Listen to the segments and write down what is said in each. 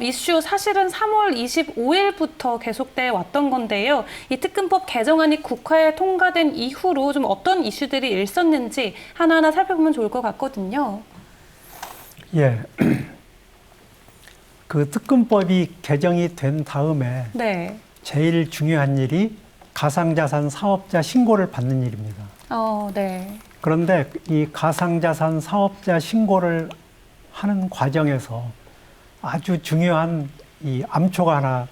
특검법 이슈 사실은 3월 25일부터 계속돼 왔던 건데요. 이 특검법 개정안이 국회에 통과된 이후로 좀 어떤 이슈들이 일었는지 하나하나 살펴보면 좋을 것 같거든요. 예. 그 특검법이 개정이 된 다음에 네. 제일 중요한 일이 가상자산 사업자 신고를 받는 일입니다. 네. 그런데 이 가상자산 사업자 신고를 하는 과정에서 아주 중요한 이 암초가 하나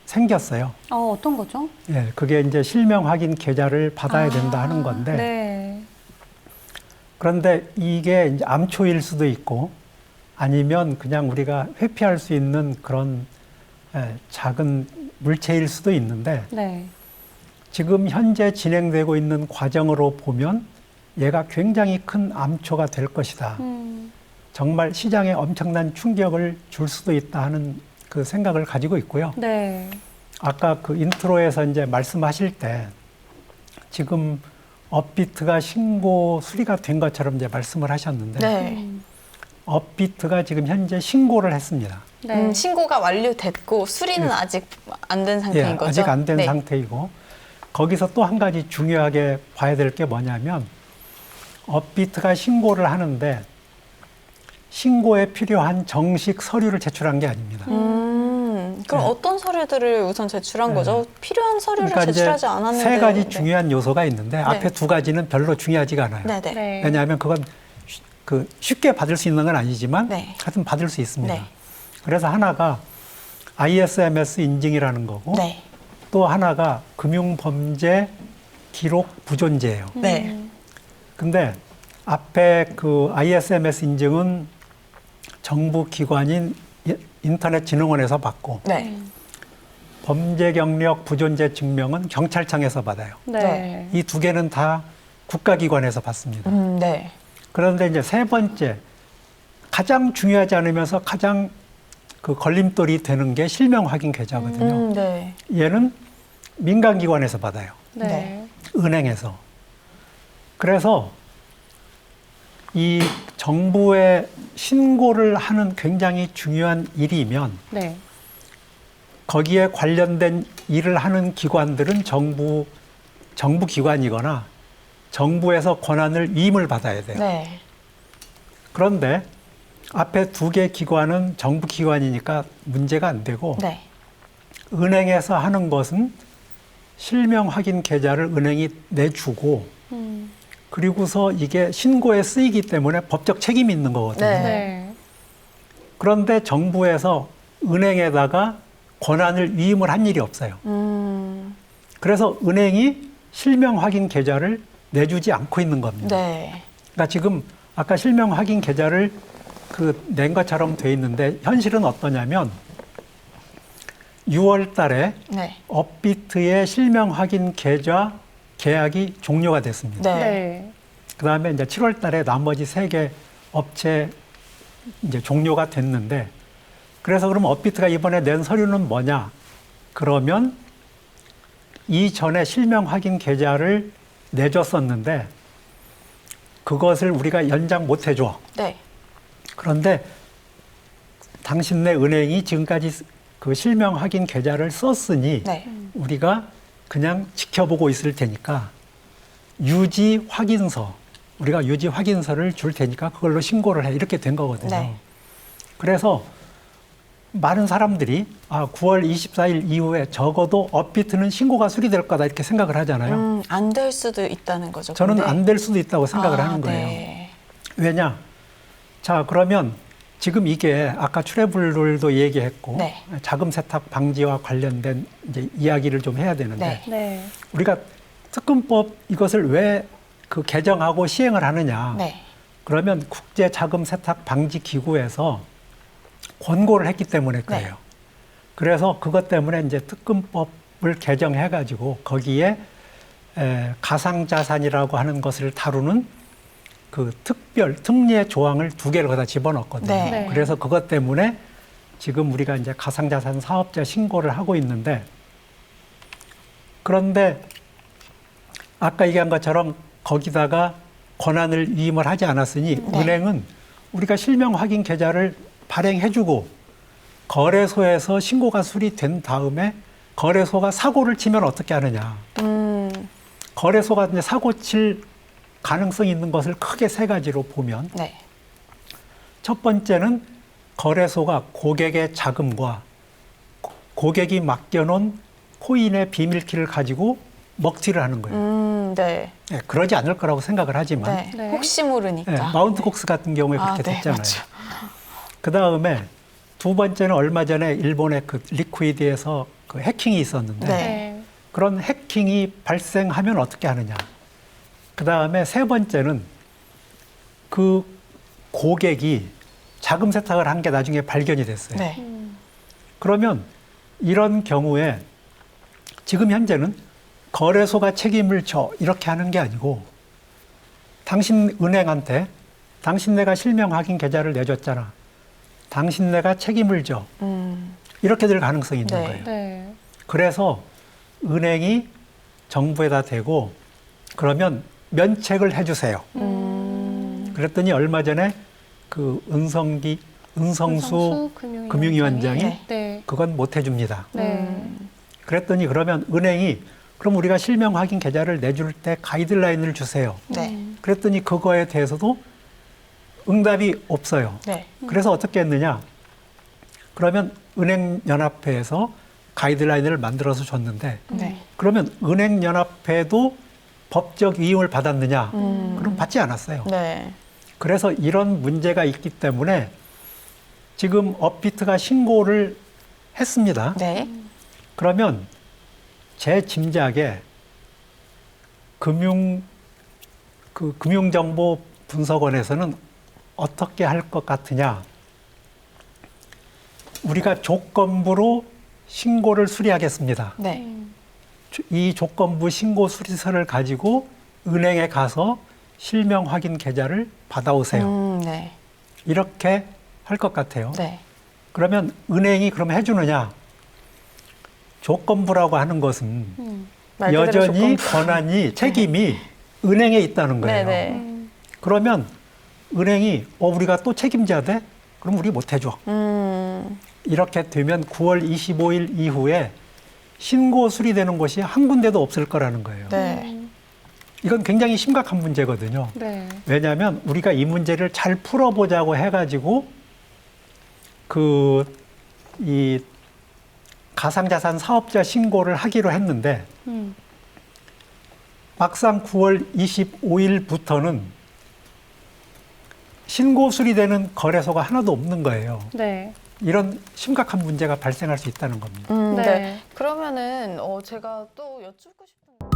생겼어요. 어떤 거죠? 예, 그게 이제 실명 확인 계좌를 받아야 된다 하는 건데. 네. 그런데 이게 이제 암초일 수도 있고 아니면 그냥 우리가 회피할 수 있는 그런 작은 물체일 수도 있는데 네. 지금 현재 진행되고 있는 과정으로 보면 얘가 굉장히 큰 암초가 될 것이다. 정말 시장에 엄청난 충격을 줄 수도 있다 하는 그 생각을 가지고 있고요. 네. 아까 그 인트로에서 이제 말씀하실 때 지금 업비트가 신고 수리가 된 것처럼 이제 말씀을 하셨는데 네. 업비트가 지금 현재 신고를 했습니다. 네. 신고가 완료됐고 수리는 아직 안 된 상태인 예, 거죠? 아직 안 된 네. 상태이고 거기서 또 한 가지 중요하게 봐야 될 게 뭐냐면 업비트가 신고를 하는데 신고에 필요한 정식 서류를 제출한 게 아닙니다. 그럼 어떤 서류들을 우선 제출한 거죠? 필요한 서류를 그러니까 제출하지 이제 않았는데. 세 가지 중요한 요소가 있는데 앞에 두 가지는 별로 중요하지가 않아요. 네네. 네. 왜냐하면 그건 쉽게 받을 수 있는 건 아니지만 네. 하여튼 받을 수 있습니다. 네. 그래서 하나가 ISMS 인증이라는 거고 네. 또 하나가 금융범죄 기록 부존재예요. 네. 근데 앞에 그 ISMS 인증은 정부 기관인 인터넷진흥원에서 받고 네. 범죄 경력 부존재 증명은 경찰청에서 받아요. 네. 이 두 개는 다 국가기관에서 받습니다. 네. 그런데 이제 세 번째 가장 중요하지 않으면서 가장 그 걸림돌이 되는 게 실명 확인 계좌거든요. 네. 얘는 민간기관에서 받아요. 네. 은행에서. 그래서 이 정부에 신고를 하는 굉장히 중요한 일이면 네. 거기에 관련된 일을 하는 기관들은 정부 기관이거나 정부에서 권한을 위임을 받아야 돼요. 네. 그런데 앞에 두 개 기관은 정부 기관이니까 문제가 안 되고 네. 은행에서 하는 것은 실명 확인 계좌를 은행이 내주고 그리고서 이게 신고에 쓰이기 때문에 법적 책임이 있는 거거든요. 네. 네. 그런데 정부에서 은행에다가 권한을 위임을 한 일이 없어요. 그래서 은행이 실명 확인 계좌를 내주지 않고 있는 겁니다. 네. 그러니까 지금 아까 실명 확인 계좌를 낸 것처럼 돼 있는데 현실은 어떠냐면 6월 달에 네. 업비트의 실명 확인 계좌 계약이 종료가 됐습니다. 네. 네. 그다음에 이제 7월 달에 나머지 3개 업체 이제 종료가 됐는데 그래서 그럼 업비트가 이번에 낸 서류는 뭐냐? 그러면 이전에 실명 확인 계좌를 내줬었는데 그것을 우리가 연장 못 해줘. 네. 그런데 당신네 은행이 지금까지 그 실명 확인 계좌를 썼으니 네. 우리가 그냥 지켜보고 있을 테니까 유지 확인서, 우리가 유지 확인서를 줄 테니까 그걸로 신고를 해. 이렇게 된 거거든요. 네. 그래서 많은 사람들이 9월 24일 이후에 적어도 업비트는 신고가 수리될 거다 이렇게 생각을 하잖아요. 안 될 수도 있다는 거죠. 저는 근데. 안 될 수도 있다고 생각을 하는 거예요. 네. 왜냐? 자, 그러면 지금 이게 아까 출애불들도 얘기했고 네. 자금 세탁 방지와 관련된 이제 이야기를 좀 해야 되는데 네. 네. 우리가 특검법 이것을 왜 그 개정하고 시행을 하느냐? 네. 그러면 국제 자금 세탁 방지 기구에서 권고를 했기 때문에 그래요. 네. 그래서 그것 때문에 이제 특검법을 개정해 가지고 거기에 가상자산이라고 하는 것을 다루는 그 특례 조항을 2개를 거기다 집어넣었거든요. 네. 네. 그래서 그것 때문에 지금 우리가 이제 가상자산 사업자 신고를 하고 있는데 그런데 아까 얘기한 것처럼 거기다가 권한을 위임을 하지 않았으니 네. 은행은 우리가 실명 확인 계좌를 발행해주고 거래소에서 신고가 수리된 다음에 거래소가 사고를 치면 어떻게 하느냐. 거래소가 이제 사고 칠 가능성이 있는 것을 크게 세 가지로 보면 네. 첫 번째는 거래소가 고객의 자금과 고객이 맡겨놓은 코인의 비밀키를 가지고 먹튀를 하는 거예요. 네. 예, 그러지 않을 거라고 생각을 하지만 네. 네. 혹시 예, 모르니까. 마운트 콕스 같은 경우에 그렇게 네, 됐잖아요. 맞죠. 그 다음에 두 번째는 얼마 전에 일본의 그 리퀴드에서 그 해킹이 있었는데 네. 네. 그런 해킹이 발생하면 어떻게 하느냐. 그 다음에 세 번째는 그 고객이 자금 세탁을 한 게 나중에 발견이 됐어요. 네. 그러면 이런 경우에 지금 현재는 거래소가 책임을 져 이렇게 하는 게 아니고 당신 은행한테 당신네가 실명 확인 계좌를 내줬잖아. 당신네가 책임을 져. 이렇게 될 가능성이 있는 네. 거예요. 네. 그래서 은행이 정부에다 대고 그러면 면책을 해주세요. 그랬더니 얼마 전에 그 은성수 금융위원장이 네. 네. 그건 못 해줍니다. 네. 그랬더니 그러면 은행이 그럼 우리가 실명 확인 계좌를 내줄 때 가이드라인을 주세요. 네. 그랬더니 그거에 대해서도 응답이 없어요. 네. 그래서 어떻게 했느냐? 그러면 은행연합회에서 가이드라인을 만들어서 줬는데 네. 그러면 은행연합회도 법적 위임을 받았느냐? 그럼 받지 않았어요. 네. 그래서 이런 문제가 있기 때문에 지금 업비트가 신고를 했습니다. 네. 그러면 제 짐작에 금융정보분석원에서는 어떻게 할 것 같으냐? 우리가 조건부로 신고를 수리하겠습니다. 네. 이 조건부 신고 수리서를 가지고 은행에 가서 실명 확인 계좌를 받아오세요. 네. 이렇게 할 것 같아요. 네. 그러면 은행이 그럼 해주느냐? 조건부라고 하는 것은 말 그대로 여전히 조건부. 권한이 책임이 은행에 있다는 거예요. 네네. 그러면 은행이 우리가 또 책임져야 돼? 그럼 우리 못 해줘. 이렇게 되면 9월 25일 이후에 신고 수리되는 곳이 한 군데도 없을 거라는 거예요. 네. 이건 굉장히 심각한 문제거든요. 네. 왜냐하면 우리가 이 문제를 잘 풀어보자고 해가지고 이 가상자산 사업자 신고를 하기로 했는데 막상 9월 25일부터는 신고 수리되는 거래소가 하나도 없는 거예요. 네. 이런 심각한 문제가 발생할 수 있다는 겁니다. 네. 네. 그러면은 제가 또 여쭙고 싶은 거.